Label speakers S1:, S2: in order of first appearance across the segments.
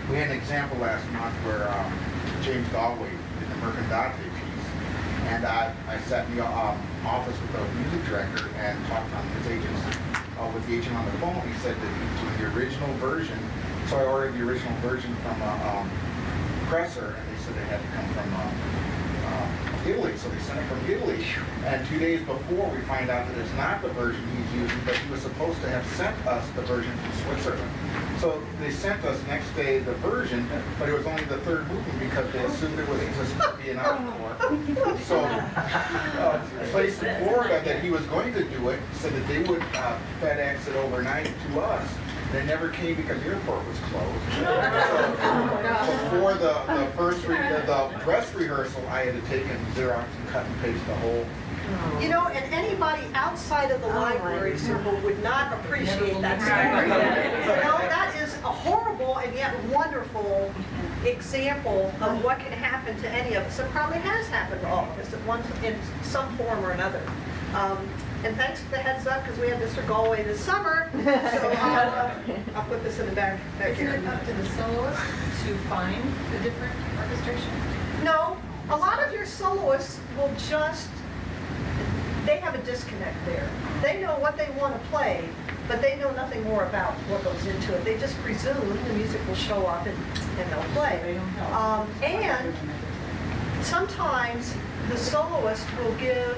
S1: We had an example last month where James Galway did the Mercandante piece, and I sat in the office with the music director and talked on his agents, with the agent on the phone. He said that he was doing the original version, so I ordered the original version from presser, and they said it had to come from Italy, so they sent it from Italy. And 2 days before, we find out that it's not the version he's using, but he was supposed to have sent us the version from Switzerland. So they sent us next day the version, but it was only the third movement because they assumed it was just to be an encore. So a place in Florida that he was going to do it said that they would FedEx it overnight to us. They never came because the airport was closed. So before the first the dress rehearsal, I had to take and Xerox and cut and paste the whole.
S2: You know, and anybody outside of the library circle would not appreciate that story. You know, that is a horrible and yet wonderful example of what can happen to any of us. It probably has happened to all of us in some form or another. And thanks for the heads up, because we had Mr. Galway this summer, so I'll put this in the back here.
S3: Isn't it up to the soloist to find the different orchestration?
S2: No, a lot of your soloists will just, they have a disconnect there. They know what they want to play, but they know nothing more about what goes into it. They just presume the music will show up and they'll play.
S3: They don't know.
S2: And sometimes the soloist will give,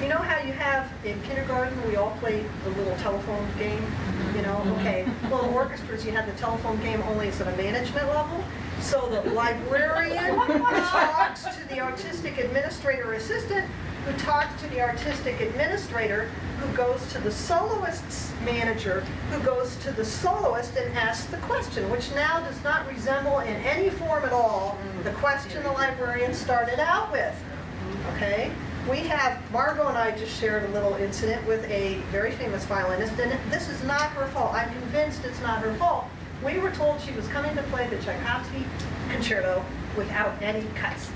S2: you know how you have in kindergarten, we all played the little telephone game, you know, okay. Well, in orchestras, you have the telephone game only it's at a management level. So the librarian talks to the artistic administrator assistant, who talks to the artistic administrator, who goes to the soloist's manager, who goes to the soloist and asks the question, which now does not resemble in any form at all the question the librarian started out with, okay? We have, Margot and I just shared a little incident with a very famous violinist, and this is not her fault. I'm convinced it's not her fault. We were told she was coming to play the Tchaikovsky concerto without any cuts,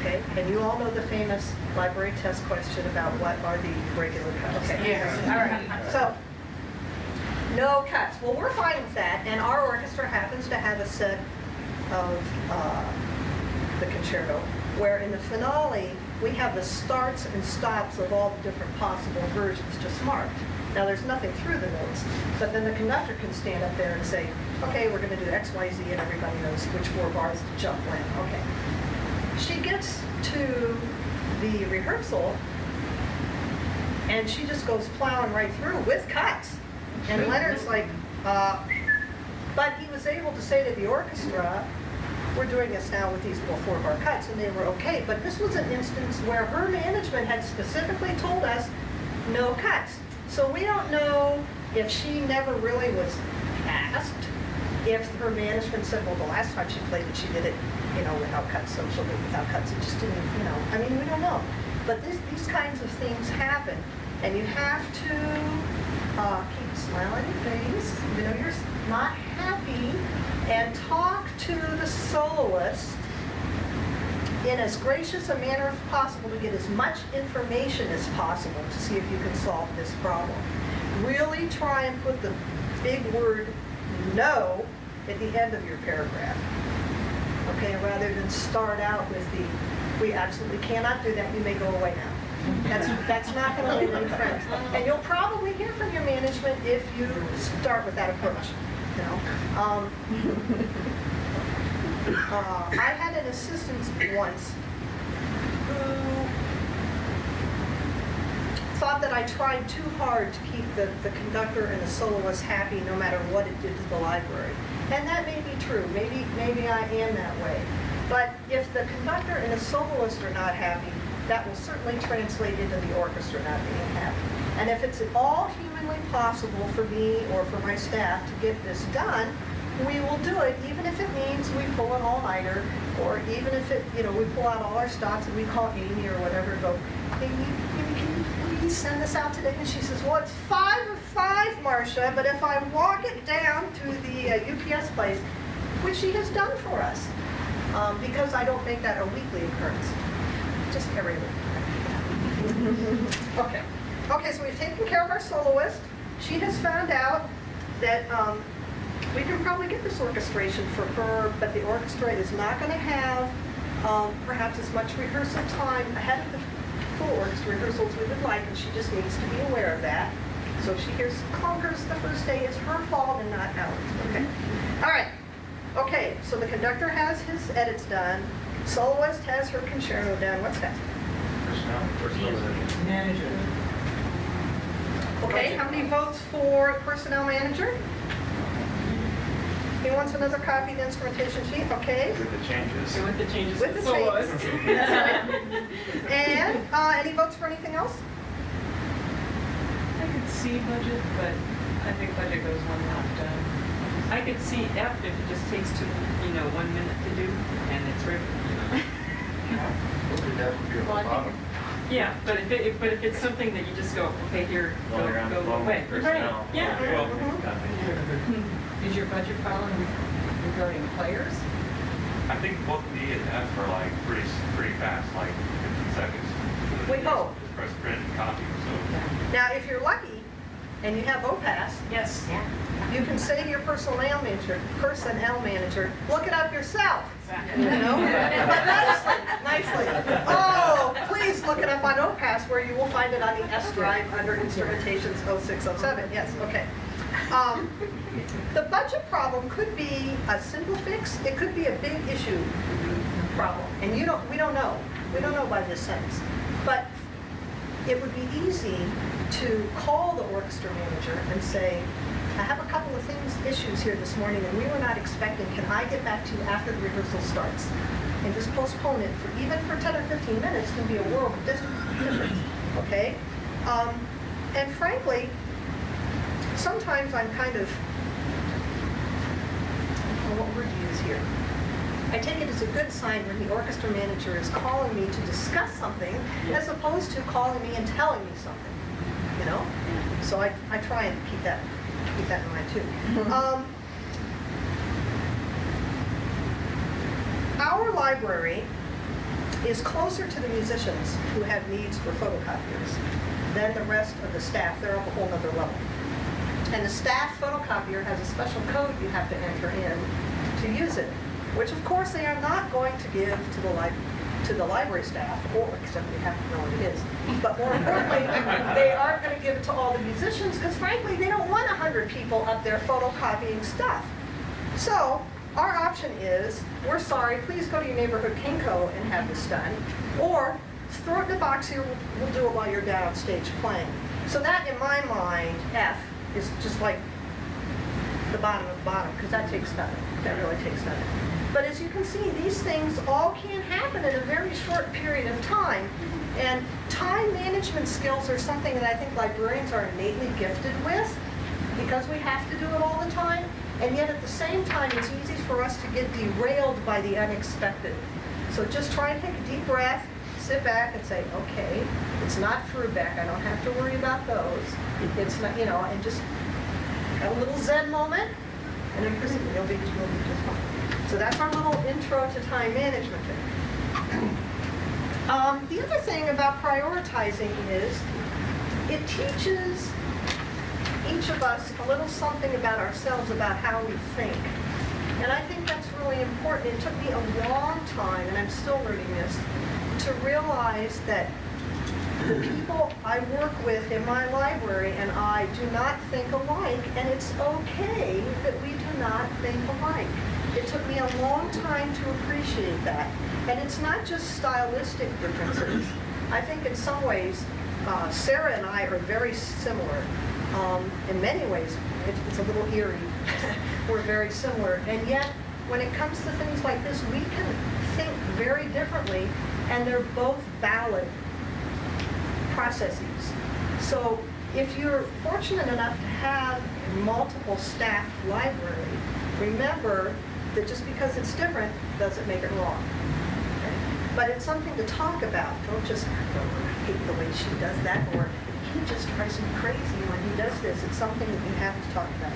S2: okay? And you all know the famous library test question about what are the regular cuts. Okay.
S3: Yes.
S2: All right. So, no cuts. Well, we're fine with that, and our orchestra happens to have a set of the concerto, where in the finale, we have the starts and stops of all the different possible versions just marked. Now there's nothing through the notes, but then the conductor can stand up there and say, okay, we're going to do X, Y, Z, and everybody knows which 4 bars to jump when. Okay. She gets to the rehearsal, and she just goes plowing right through with cuts. And Leonard's like, but he was able to say to the orchestra, we're doing this now with these little 4-bar cuts, and they were okay. But this was an instance where her management had specifically told us no cuts. So we don't know if she never really was asked, if her management said, well, the last time she played it, she did it, you know, without cuts, so she'll do it without cuts. It just didn't, you know, I mean, we don't know. But these kinds of things happen, and you have to keep a smile on your face, you know, you're not happy, and talk to the soloist in as gracious a manner as possible to get as much information as possible to see if you can solve this problem. Really try and put the big word no at the end of your paragraph, okay, rather than start out with the, we absolutely cannot do that, you may go away now. That's not going to win any friends. And you'll probably hear from your management if you start with that approach. You know? I had an assistant once who thought that I tried too hard to keep the conductor and the soloist happy no matter what it did to the library. And that may be true. Maybe I am that way. But if the conductor and the soloist are not happy, that will certainly translate into the orchestra not being happy. And if it's at all humanly possible for me or for my staff to get this done, we will do it, even if it means we pull an all-nighter, or even if it, you know, we pull out all our stops and we call Amy or whatever and go, Amy, can you please send this out today? And she says, well, it's 5 of 5, Marcia, but if I walk it down to the UPS place, which she has done for us, because I don't make that a weekly occurrence, just every week. Okay, so we've taken care of our soloist. She has found out that we can probably get this orchestration for her, but the orchestra is not going to have perhaps as much rehearsal time ahead of the full orchestra rehearsals we would like, and she just needs to be aware of that. So if she hears clunkers the first day, it's her fault and not ours. Okay. All right. Okay, so the conductor has his edits done. Soloist has her concerto done. What's next?
S3: Manager.
S2: Okay, how many votes for personnel manager? He wants another copy of the instrumentation sheet, okay?
S4: With the changes.
S3: With the changes.
S2: With the
S3: soloist.
S2: And any votes for anything else?
S5: I could see budget, but I think budget goes one not done. I could see F if it just takes 1 minute to do, and it's ready.
S3: Well, I think-
S5: Yeah, but if it's something that you just go, okay, here,
S4: Well, you're on the
S5: go
S4: phone
S5: away.
S4: with personnel.
S5: Right, yeah.
S4: Well,
S2: Mhm.
S3: Is your budget file regarding players?
S4: I think both D and F are like pretty fast, like 15 seconds.
S2: We hope.
S4: Just press print and copy, so.
S2: Now, if you're lucky and you have OPAS,
S5: Yes.
S2: you can say to your personnel manager, look it up yourself. You know? But nicely. Oh, please look it up on OPAS where you will find it on the S drive under instrumentations 0607. Yes, okay. The budget problem could be a simple fix. It could be a big issue problem. And we don't know. We don't know by this sentence. But it would be easy to call the orchestra manager and say, I have a couple of issues here this morning and we were not expecting. Can I get back to you after the rehearsal starts? And just postpone it for even for 10 or 15 minutes can be a world of difference, okay? And frankly, sometimes I'm kind of, what word to use here? I take it as a good sign when the orchestra manager is calling me to discuss something as opposed to calling me and telling me something, you know? So I try and keep that in mind too. Our library is closer to the musicians who have needs for photocopiers than the rest of the staff. They're on a whole other level. And the staff photocopier has a special code you have to enter in to use it, which of course they are not going to give to the library staff, or except they have to know what it is. But more importantly, they aren't going to give it to all the musicians because frankly, they don't want 100 people up there photocopying stuff. So our option is, we're sorry, please go to your neighborhood Kinko and have this done, or throw it in a box here, we'll do it while you're down on stage playing. So that, in my mind, F is just like the bottom of the bottom, because that takes nothing. That really takes nothing. But as you can see, these things all can happen in a very short period of time. And time management skills are something that I think librarians are innately gifted with, because we have to do it all the time. And yet at the same time, it's easy for us to get derailed by the unexpected. So just try and take a deep breath, sit back and say, okay, it's not Frubeck, I don't have to worry about those. It's not, you know, and just have a little Zen moment, and then proceed. You'll be just fine. So that's our little intro to time management thing. The other thing about prioritizing is it teaches each of us a little something about ourselves, about how we think. And I think that's really important. It took me a long time, and I'm still learning this, to realize that the people I work with in my library and I do not think alike, and it's okay that we do not think alike. It took me a long time to appreciate that. And it's not just stylistic differences. I think in some ways, Sarah and I are very similar. In many ways, it's a little eerie. We're very similar. And yet, when it comes to things like this, we can think very differently, and they're both valid processes. So if you're fortunate enough to have a multiple staffed library, remember that just because it's different doesn't make it wrong. Okay? But it's something to talk about. Don't just, I hate the way she does that, or he just drives me crazy when he does this. It's something that you have to talk about.